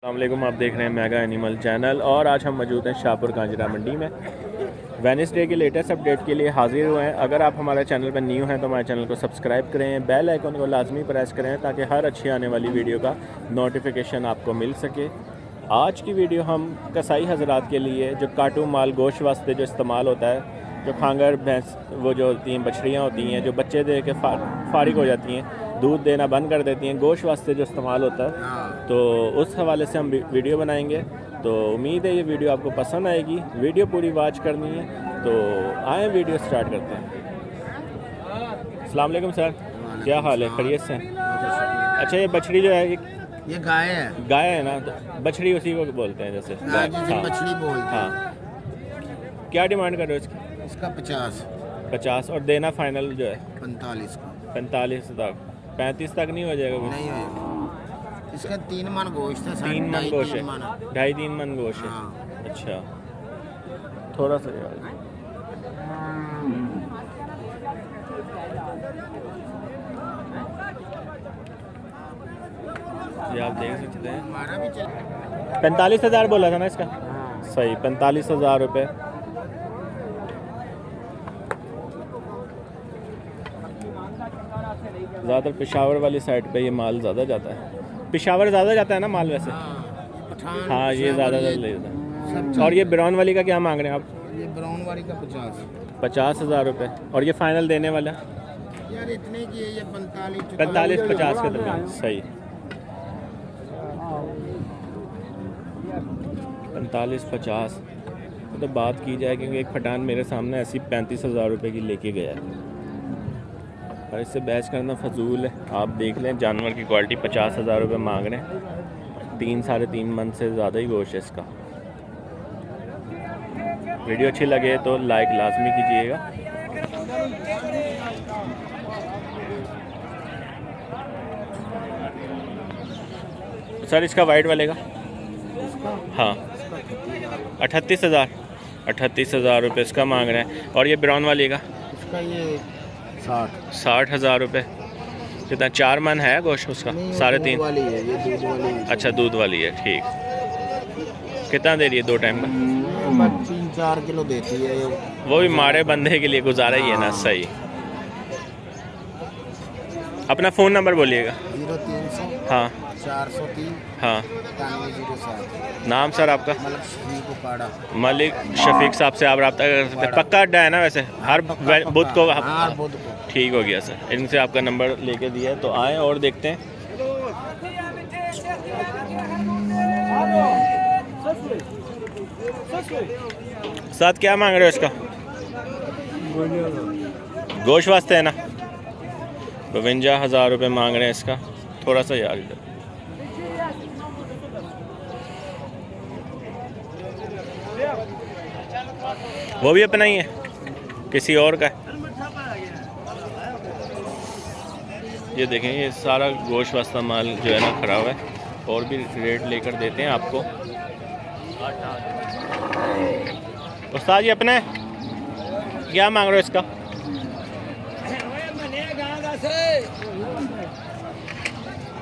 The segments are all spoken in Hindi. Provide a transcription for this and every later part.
अस्सलामुअलैकुम, आप देख रहे हैं मेगा एनिमल चैनल और आज हम मौजूद हैं शाहपुर कांजरा मंडी में। वेडनेसडे के लेटेस्ट अपडेट के लिए हाजिर हुए हैं। अगर आप हमारे चैनल पर न्यू हैं तो हमारे चैनल को सब्सक्राइब करें, बेल आइकन को लाजमी प्रेस करें ताकि हर अच्छी आने वाली वीडियो का नोटिफिकेशन आपको मिल सके। आज की वीडियो हम कसाई हजरात के लिए जो काटू माल गोश्त वास्ते जो इस्तेमाल होता है, जो खांगर भैंस वो जो होती हैं, बछड़ियाँ होती हैं जो बच्चे दे के फारिग हो जाती हैं, दूध देना बंद कर देती हैं, गोश्त वास्ते जो इस्तेमाल होता है, तो उस हवाले से हम वीडियो बनाएंगे। तो उम्मीद है ये वीडियो आपको पसंद आएगी। वीडियो पूरी वॉच करनी है तो आए वीडियो स्टार्ट करते हैं। अस्सलाम वालेकुम सर, क्या हाल है? खैरियत से? अच्छा, ये बछड़ी जो है ये गाय है। गाय है ना, तो बछड़ी उसी को बोलते हैं जैसे गाय जिसे बछड़ी बोलते हैं। हाँ, क्या डिमांड कर रहे हो इसकी? इसका 50 और देना फाइनल जो है 45 का। 45 तक, 35 तक नहीं हो जाएगा? नहीं होगा। इसका 3 मन गोश्त है। 3 मन गोश्त है, 2.5-3 मन गोश्त है। हाँ। अच्छा, थोड़ा सा यार ये आप देख सकते हैं। 45,000 बोला था ना इसका? सही, 45,000 रुपये। ज़्यादातर पेशावर वाली साइड पे ये माल ज़्यादा जाता है। पेशावर ज़्यादा जाता है ना माल वैसे। हाँ, ये ज़्यादा लेता है। और ये ब्राउन वाली का क्या मांग रहे हैं आप? ये ब्राउन वाली का 50,000 रुपये। और ये फाइनल देने वाला? यार इतने की है ये 45-50 के दरमियान। सही, 45-50 तो बात की जाए, क्योंकि एक फटान मेरे सामने ऐसी 35,000 रुपये की लेके गया है और इससे बहस करना फजूल है। आप देख लें, जानवर की क्वालिटी 50,000 रुपये मांग रहे हैं। 3-3.5 मन से ज़्यादा ही गोश्त है इसका। वीडियो अच्छी लगे तो लाइक लाजमी कीजिएगा। सर इसका वाइट वाले का? हाँ, 38,000 रुपये इसका मांग रहे हैं। और ये ब्राउन वाली का? इसका ये 60,000 रुपये। कितना, 4 मन है गोश्त उसका? 3.5 वाली है ये, दूध वाली है। अच्छा, दूध वाली है, ठीक। कितना दे रही है 2 टाइम का? 3-4 किलो देती है ये। वो भी मारे बंदे के लिए गुजारा ही है ना। सही। अपना फ़ोन नंबर बोलिएगा। 0300 हाँ 403 हाँ। 9107। नाम सर आपका? मलिक शफीक साहब से आप रब्ता कर सकते हैं। पक्का अड्डा है ना वैसे? हर बुध को? हर बुध को। ठीक हो गया सर, इनसे आपका नंबर लेके दिया है। तो आए और देखते हैं। साथ क्या मांग रहे हो इसका? गोश्त वास्ते है ना? 52,000 रुपये मांग रहे हैं इसका। थोड़ा सा यार इधर। वो भी अपना ही है, किसी और का है? ये देखें, ये सारा गोश्त वास्ता माल जो है ना ख़राब है। और भी रेट लेकर देते हैं आपको। उस्ताद जी अपने क्या मांग रहे हो इसका?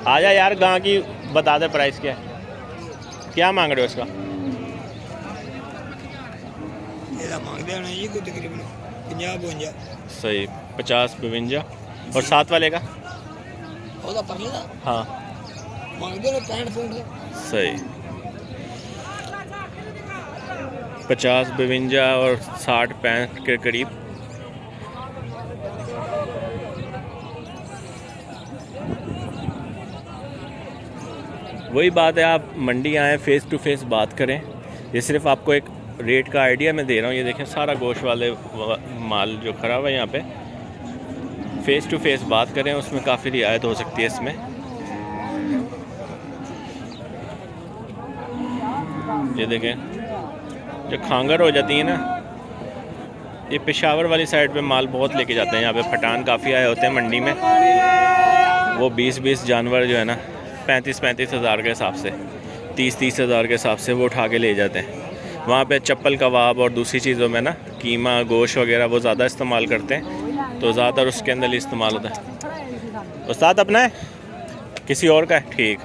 आजा यार, गांव की बता दे प्राइस क्या मांग रहे हो इसका? सही, 50-52। और 7 वाले का? हाँ सही, 50-52 और 60-65 के करीब। वही बात है, आप मंडी आएँ, फ़ेस टू फेस बात करें। ये सिर्फ आपको एक रेट का आइडिया मैं दे रहा हूँ। ये देखें, सारा गोश्त वाले माल जो ख़राब है यहाँ पे, फ़ेस टू फेस बात करें, उसमें काफ़ी रियायत हो सकती है इसमें। ये देखें, जो खांगर हो जाती है ना, ये पेशावर वाली साइड पे माल बहुत लेके जाते हैं। यहाँ पे फटान काफ़ी आए होते हैं मंडी में। वो 20-20 जानवर जो है ना, 35-35 हज़ार के हिसाब से, 30-30 हज़ार के हिसाब से वो उठा के ले जाते हैं। वहाँ पे चप्पल कबाब और दूसरी चीज़ों में ना कीमा गोश्त वगैरह वो ज़्यादा इस्तेमाल करते हैं, तो ज़्यादातर उसके अंदर ही इस्तेमाल होता है। उस्ताद अपना है? किसी और का है? ठीक।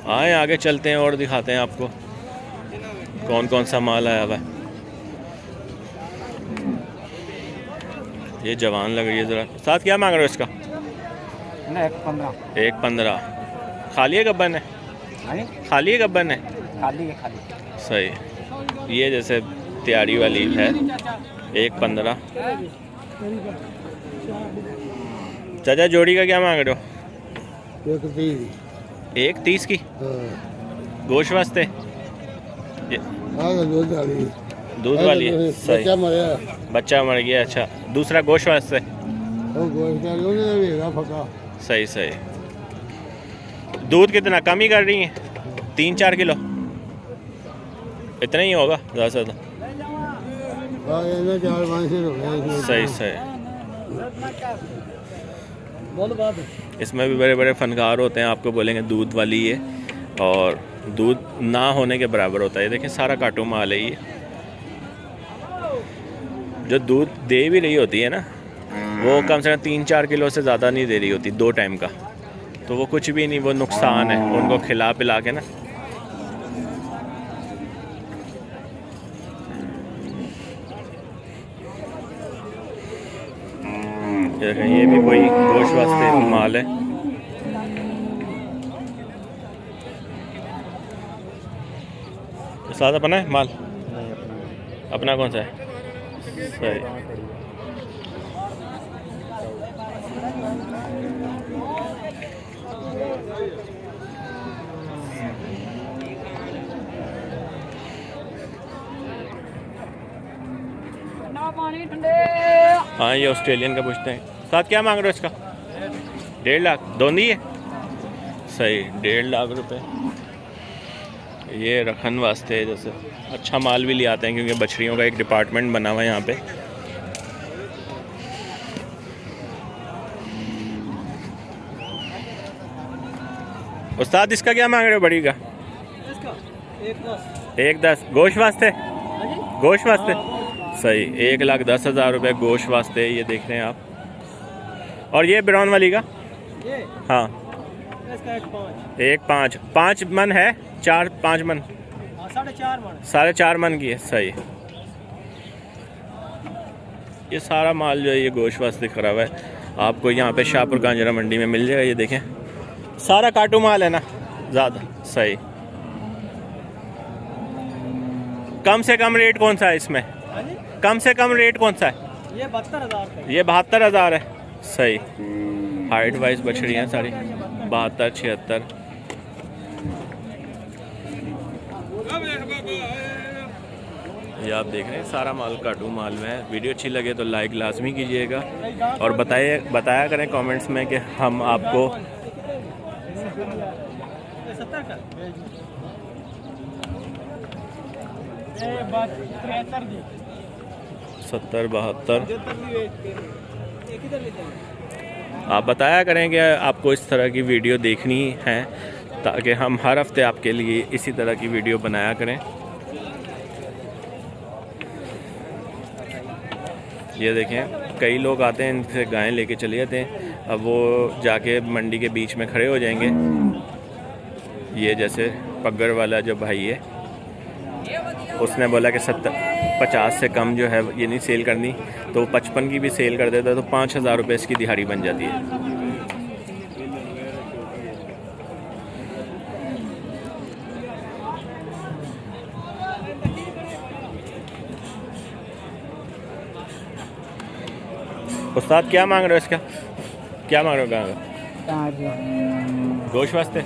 आए आगे चलते हैं और दिखाते हैं आपको कौन कौन सा माल आया हुआ है। ये जवान लग रही है ज़रा। साथ क्या मांग रहे हो इसका? 1.15। 1.15। खाली है गब्बन है? खाली है गब्बन है? खाली है खाली। सही। ये जैसे तैयारी वाली है 1.15। चाचा जोड़ी का क्या मांग रहे हो? 1.30 की गोश्त वास्ते? दूध वाली है। सही। बच्चा मर गया। अच्छा, दूसरा गोश्त वास्ते? सही सही। दूध कितना कम ही कर रही है? 3-4 किलो इतना ही होगा ज़्यादा से ज़्यादा। सही सही। इसमें भी बड़े बड़े फनकार होते हैं, आपको बोलेंगे दूध वाली है और दूध ना होने के बराबर होता है। देखिए सारा काटू माल है ये। जो दूध दे भी रही होती है ना, वो कम से कम 3-4 किलो से ज़्यादा नहीं दे रही होती 2 टाइम का, तो वो कुछ भी नहीं, वो नुकसान है उनको खिला पिला के ना। ये भी कोई गोश्त वास्ते माल है। साथ अपना है माल? अपना कौन सा है? सही। हाँ, ये ऑस्ट्रेलियन का पूछते हैं। साथ क्या मांग रहे हो इसका? 1.5 लाख दोंदी है। सही, 1.5 लाख रुपए। ये रखन वास्ते जैसे अच्छा माल भी ले आते हैं, क्योंकि बछड़ियों का एक डिपार्टमेंट बना हुआ है यहाँ पे। उस्ताद इसका क्या मांग रहे हो बड़ी का? 1.10 गोश्त वास्ते? गोश्त वास्ते? सही। 1,10,000 रुपये गोश्त वास्ते। ये देख रहे हैं आप। और ये ब्राउन वाली का? हाँ, 1.5। 5 मन है? 4-5 मन? 4.5 मन की है। सही। ये सारा माल जो है ये गोश्त वास्ते खड़ा हुआ है। आपको यहाँ पे शाहपुर कांजरा मंडी में मिल जाएगा। ये देखें सारा काटू माल है ना ज़्यादा। सही। कम से कम रेट कौन सा है इसमें? कम से कम रेट कौन सा है? ये 72,000। ये 72,000 है। सही। हाइट वाइज बछड़ियाँ सारी 72-76। ये आप देख रहे हैं सारा माल काटू माल में है। वीडियो अच्छी लगे तो लाइक लाजमी कीजिएगा और बताया करें कमेंट्स में कि हम आपको 70-72 आप बताया करें कि आपको इस तरह की वीडियो देखनी है, ताकि हम हर हफ्ते आपके लिए इसी तरह की वीडियो बनाया करें। ये देखें कई लोग आते हैं, इनसे गायें लेके चले जाते हैं। अब वो जाके मंडी के बीच में खड़े हो जाएंगे। ये जैसे पग्गर वाला जो भाई है, उसने बोला कि 50 से कम जो है ये नहीं सेल करनी, तो वो 55 की भी सेल कर देता है, तो 5,000 रुपये इसकी दिहाड़ी बन जाती है। उस्ताद क्या मांग रहे हो इसका? क्या मांग रहे हो? गोश्त वास्ते?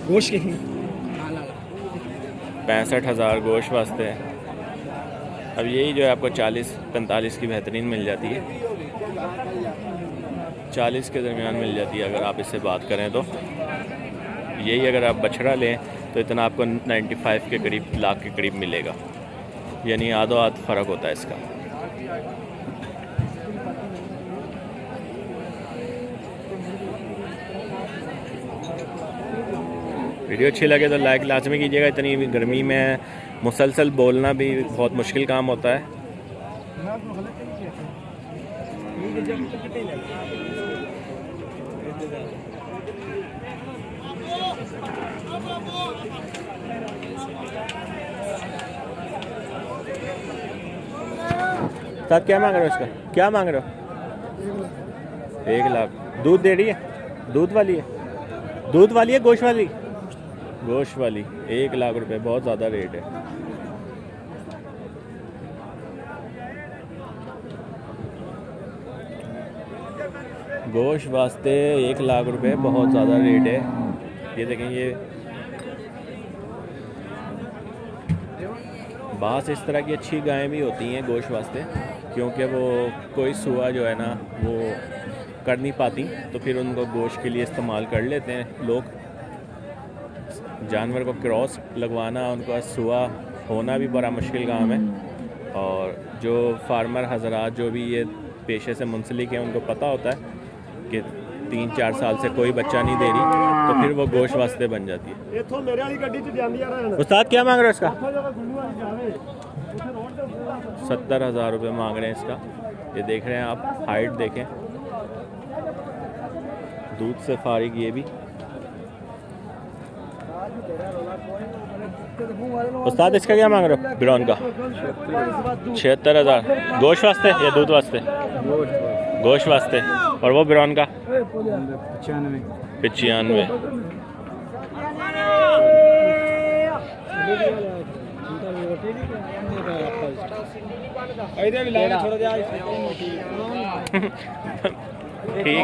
गोश्त के 65,000 गोश्त वास्ते है। अब यही जो है आपको 40-45 की बेहतरीन मिल जाती है, 40 के दरमियान मिल जाती है अगर आप इससे बात करें तो। यही अगर आप बछड़ा लें तो इतना आपको 95 के करीब, लाख के करीब मिलेगा, यानी आधो आध फ़र्क होता है इसका। वीडियो अच्छी लगे तो लाइक लाजमी कीजिएगा। इतनी गर्मी में मुसलसल बोलना भी बहुत मुश्किल काम होता है। साथ क्या मांग रहे हो इसका, क्या मांग रहे हो? 1 लाख। दूध दे रही है? दूध वाली है? दूध वाली है गोश्त वाली? गोश्त वाली। 1 लाख रुपए, बहुत ज़्यादा रेट है। गोश्त वास्ते 1 लाख रुपए बहुत ज़्यादा रेट है। ये देखें, ये बास इस तरह की अच्छी गायें भी होती हैं गोश्त वास्ते, क्योंकि वो कोई सुआ जो है ना वो कर नहीं पाती, तो फिर उनको गोश्त के लिए इस्तेमाल कर लेते हैं लोग। जानवर को क्रॉस लगवाना, उनका सुआ होना भी बड़ा मुश्किल काम है। और जो फार्मर हजरात जो भी ये पेशे से मुंसलिक हैं, उनको पता होता है कि 3-4 साल से कोई बच्चा नहीं दे रही, तो फिर वो गोश्त वास्ते बन जाती है। उस्ताद क्या मांग रहे हो इसका? 70,000 रुपये मांग रहे हैं इसका। ये देख रहे हैं आप, हाइट देखें, दूध से फारिग ये भी। उस्ताद इसका क्या मांग रहे हो ब्राउन का? 76,000। गोश्त वास्ते या दूध वास्ते? गोश्त वास्ते। और वो ब्राउन का? 95। ठीक है,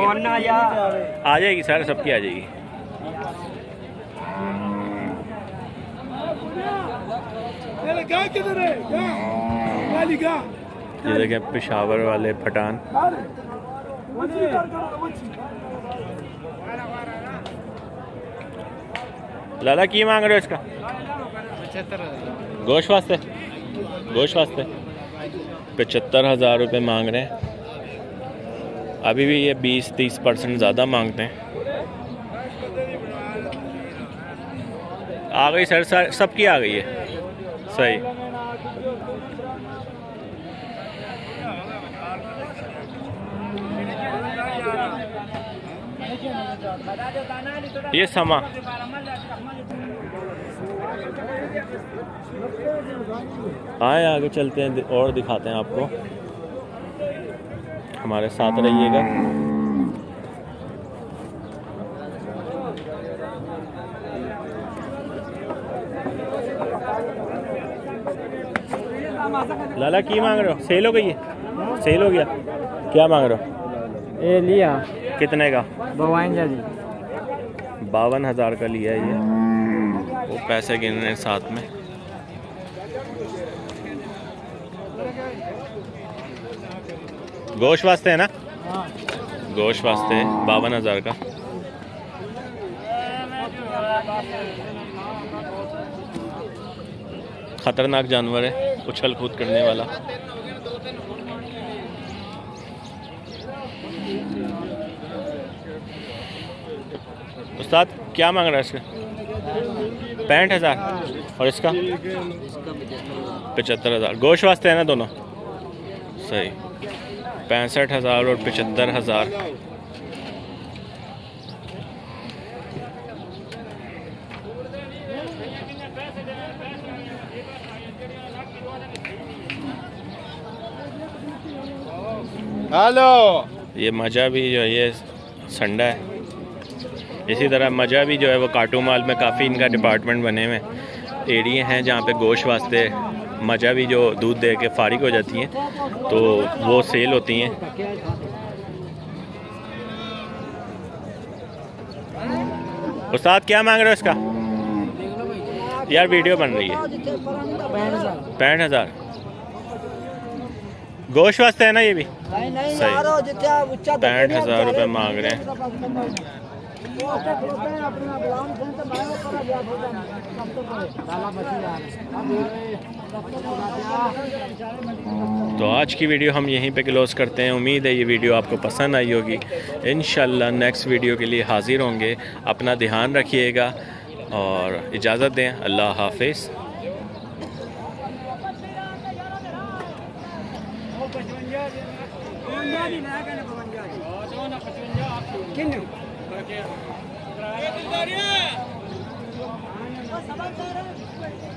आ जाएगी सर, सबकी आ जाएगी। ये देखें पेशावर वाले पठान। लाला की मांग रहे हो इसका? 75,000। गोश्त वास्ते? गोश्त वास्ते 75,000 रुपये मांग रहे हैं। अभी भी ये 20-30% ज़्यादा मांगते हैं। आ गई सर, सबकी आ गई है। सही। ये समा आए, आगे चलते हैं और दिखाते हैं आपको। हमारे साथ रहिएगा। लाला की मांग रहे हो? सेल हो गई है? सेल हो गया? क्या मांग रहे हो? ये लिया कितने का? 52,000 का लिया है ये। वो पैसे गिन रहे हैं साथ में। गोश्त वास्ते है ना? गोश्त वास्ते 52,000 का। खतरनाक जानवर है, उछल कूद करने वाला। उस्ताद क्या मांग रहा है इसका? 65,000। और इसका 75,000। गोश्त वास्ते है ना दोनों? सही। 65,000 और 75,000। हेलो। ये मजा भी जो है ये संडा है। इसी तरह मजा भी जो है वो काटू माल में काफ़ी इनका डिपार्टमेंट बने हुए एरिए हैं जहाँ पे गोश्त वास्ते मजा भी जो दूध दे के फारिग हो जाती हैं, तो वो सेल होती हैं। उस्ताद क्या मांग रहे हो इसका? यार वीडियो बन रही है। 65,000। गोश्त वास्ते है ना ये भी? सही। 65,000 रुपये मांग रहे हैं। तो आज की वीडियो हम यहीं पे क्लोज़ करते हैं। उम्मीद है ये वीडियो आपको पसंद आई होगी। इंशाल्लाह नेक्स्ट वीडियो के लिए हाज़िर होंगे। अपना ध्यान रखिएगा और इजाज़त दें। अल्लाह हाफिज़। किन समझदार है